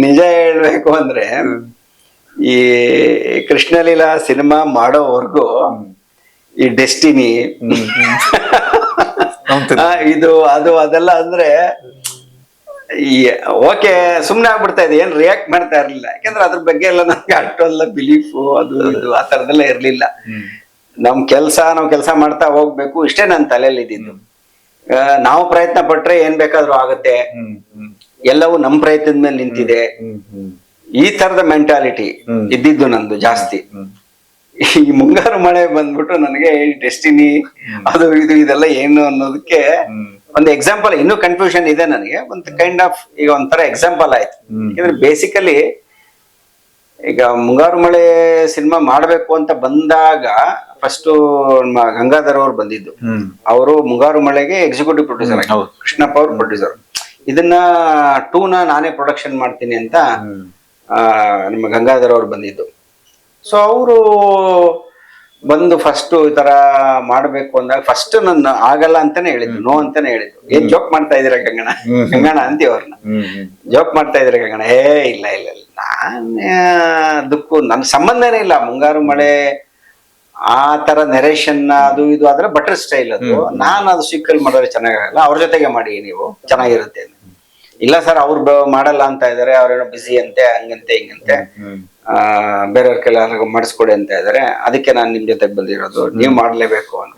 ನಿಜ ಹೇಳ್ಬೇಕು ಅಂದ್ರೆ ಈ ಕೃಷ್ಣಲೀಲಾ ಸಿನಿಮಾ ಮಾಡೋವರೆಗೂ ಈ ಡೆಸ್ಟಿನಿ ಇದು ಅದು ಅದೆಲ್ಲ ಅಂದ್ರೆ ಓಕೆ ಸುಮ್ನೆ ಆಗ್ಬಿಡ್ತಾ ಇದೆ. ಏನ್ ರಿಯಾಕ್ಟ್ ಮಾಡ್ತಾ ಇರ್ಲಿಲ್ಲ, ಯಾಕಂದ್ರೆ ಅದ್ರ ಬಗ್ಗೆ ಎಲ್ಲ ನಮ್ಗೆ ಅಷ್ಟೊಂದು ಬಿಲೀಫು ಅದು ಇದು ಆ ತರದೆಲ್ಲ ಇರ್ಲಿಲ್ಲ. ನಾವ್ ಕೆಲ್ಸ ಮಾಡ್ತಾ ಹೋಗ್ಬೇಕು, ಇಷ್ಟೇ ನನ್ನ ತಲೆಯಲ್ಲಿ ಇದ್ದಿದ್ದು. ನಾವು ಪ್ರಯತ್ನ ಪಟ್ರೆ ಏನ್ ಬೇಕಾದ್ರೂ ಆಗತ್ತೆ, ಎಲ್ಲವೂ ನಮ್ ಪ್ರಯತ್ನದ ಮೇಲೆ ನಿಂತಿದೆ, ಈ ತರದ ಮೆಂಟಾಲಿಟಿ ಇದ್ದಿದ್ದು ನಂದು ಜಾಸ್ತಿ. ಈ ಮುಂಗಾರು ಮಳೆ ಬಂದ್ಬಿಟ್ಟು ನನಗೆ ಡೆಸ್ಟಿನಿ ಅದು ಇದು ಇದೆಲ್ಲ ಏನು ಅನ್ನೋದಕ್ಕೆ ಒಂದು ಎಕ್ಸಾಂಪಲ್. ಇನ್ನೂ ಕನ್ಫ್ಯೂಷನ್ ಇದೆ ನನಗೆ. ಒಂದು ಕೈಂಡ್ ಆಫ್ ಈಗ ಒಂಥರ ಎಕ್ಸಾಂಪಲ್ ಆಯ್ತು. ಯಾಕಂದ್ರೆ ಬೇಸಿಕಲಿ ಈಗ ಮುಂಗಾರು ಮಳೆ ಸಿನಿಮಾ ಮಾಡ್ಬೇಕು ಅಂತ ಬಂದಾಗ ಫಸ್ಟ್ ಗಂಗಾಧರ್ ಅವ್ರು ಬಂದಿದ್ದು. ಅವರು ಮುಂಗಾರು ಮಳೆಗೆ ಎಕ್ಸಿಕ್ಯೂಟಿವ್ ಪ್ರೊಡ್ಯೂಸರ್, ಕೃಷ್ಣಪ್ಪ ಅವ್ರ ಪ್ರೊಡ್ಯೂಸರ್. ಇದನ್ನ 2ನ ನಾನೇ ಪ್ರೊಡಕ್ಷನ್ ಮಾಡ್ತೀನಿ ಅಂತ ನಮ್ಮ ಗಂಗಾಧರ್ ಅವ್ರು ಬಂದಿದ್ದು. ಸೊ ಅವರು ಬಂದು ಫಸ್ಟ್ ಈ ತರ ಮಾಡ್ಬೇಕು ಅಂದಾಗ ಫಸ್ಟ್ ನನ್ನ ಆಗಲ್ಲ ಅಂತಾನೆ ಹೇಳಿದ್ದು, ನೋ ಅಂತಾನೆ ಹೇಳಿದ್ದು. ಏನ್ ಜೋಕ್ ಮಾಡ್ತಾ ಇದೀರ ಗಂಗಣ ಅಂತೀವಿ ಅವ್ರನ್ನ. ಜೋಕ್ ಮಾಡ್ತಾ ಇದೀರ ಗಂಗಣ? ಇಲ್ಲ ಇಲ್ಲ ಇಲ್ಲ, ಅದಕ್ಕೂ ನನ್ ಸಂಬಂಧನೇ ಇಲ್ಲ. ಮುಂಗಾರು ಮಳೆ ಆ ತರ ನೆರೇಷನ್ ಅದು ಇದು ಆದ್ರೆ ಬಟರ್ ಸ್ಟೈಲ್ ಅದು. ನಾನು ಅದು ಸಿಕ್ಕಲ್ ಮಾಡಿದ್ರೆ ಚೆನ್ನಾಗಲ್ಲ, ಅವ್ರ ಜೊತೆಗೆ ಮಾಡಿ ನೀವು ಚೆನ್ನಾಗಿರುತ್ತೆ. ಇಲ್ಲ ಸರ್ ಅವ್ರು ಮಾಡಲ್ಲ ಅಂತ ಇದಾರೆ, ಅವ್ರೇನೋ ಬಿಸಿ ಅಂತೆ, ಹಂಗಂತೆ ಹಿಂಗಂತೆ, ಬೇರೆಯವ್ರ ಕೈಲಾರ ಮಾಡಿಸ್ಕೊಡಿ ಅಂತ ಇದಾರೆ, ಅದಕ್ಕೆ ನಾನ್ ನಿಮ್ ಜೊತೆಗೆ ಬಂದಿರೋದು, ನೀವ್ ಮಾಡ್ಲೇಬೇಕು ಅಂತ.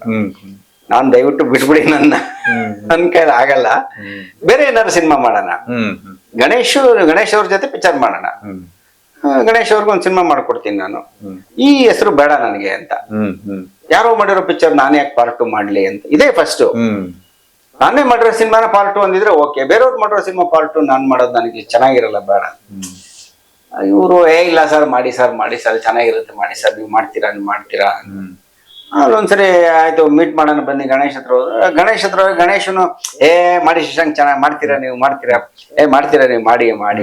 ನಾನ್ ದಯವಿಟ್ಟು ಬಿಟ್ಬಿಡಿ, ನನ್ ಕೈಲಿ ಆಗಲ್ಲ, ಬೇರೆ ಏನಾದ್ರು ಸಿನಿಮಾ ಮಾಡೋಣ, ಗಣೇಶ್ ಅವ್ರ ಜೊತೆ ಪಿಕ್ಚರ್ ಮಾಡೋಣ, ಗಣೇಶ್ ಅವ್ರಿಗೆ ಒಂದ್ ಸಿನಿಮಾ ಮಾಡ್ಕೊಡ್ತೀನಿ ನಾನು, ಈ ಹೆಸರು ಬೇಡ ನನಗೆ ಅಂತ. ಯಾರೋ ಮಾಡಿರೋ ಪಿಕ್ಚರ್ ನಾನೇ ಯಾಕೆ ಪಾರ್ಟ್ 2 ಮಾಡ್ಲಿ ಅಂತ. ಇದೇ ಫಸ್ಟ್. ನಾನೇ ಮಾಡಿರೋ ಸಿನಿಮಾನ ಪಾರ್ಟ್ 2 ಅಂದಿದ್ರೆ ಓಕೆ, ಬೇರೆಯವ್ರು ಮಾಡಿರೋ ಸಿನಿಮಾ ಪಾರ್ಟ್ 2 ನಾನ್ ಮಾಡೋದು ನನಗೆ ಚೆನ್ನಾಗಿರಲ್ಲ, ಬೇಡ. ಇವರು ಇಲ್ಲ ಸರ್ ಮಾಡಿ ಸರ್ ಚೆನ್ನಾಗಿರುತ್ತೆ, ಮಾಡಿ ಸರ್, ನೀವು ಮಾಡ್ತೀರಾ. ಅದೊಂದ್ಸರಿ ಆಯ್ತು, ಮೀಟ್ ಮಾಡೋಣ ಬನ್ನಿ ಗಣೇಶ್ ಹತ್ರ. ಗಣೇಶನು ಮಾಡಿ ಶಶಾಂಕ್ ಚೆನ್ನಾಗಿ ಮಾಡ್ತೀರಾ ನೀವು ಮಾಡಿ ಮಾಡಿ.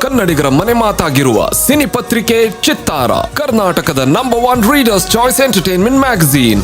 ಕನ್ನಡಿಗರ ಮನೆ ಮಾತಾಗಿರುವ ಸಿನಿ ಪತ್ರಿಕೆ ಚಿತ್ತಾರ, ಕರ್ನಾಟಕದ number 1 readers choice entertainment magazine.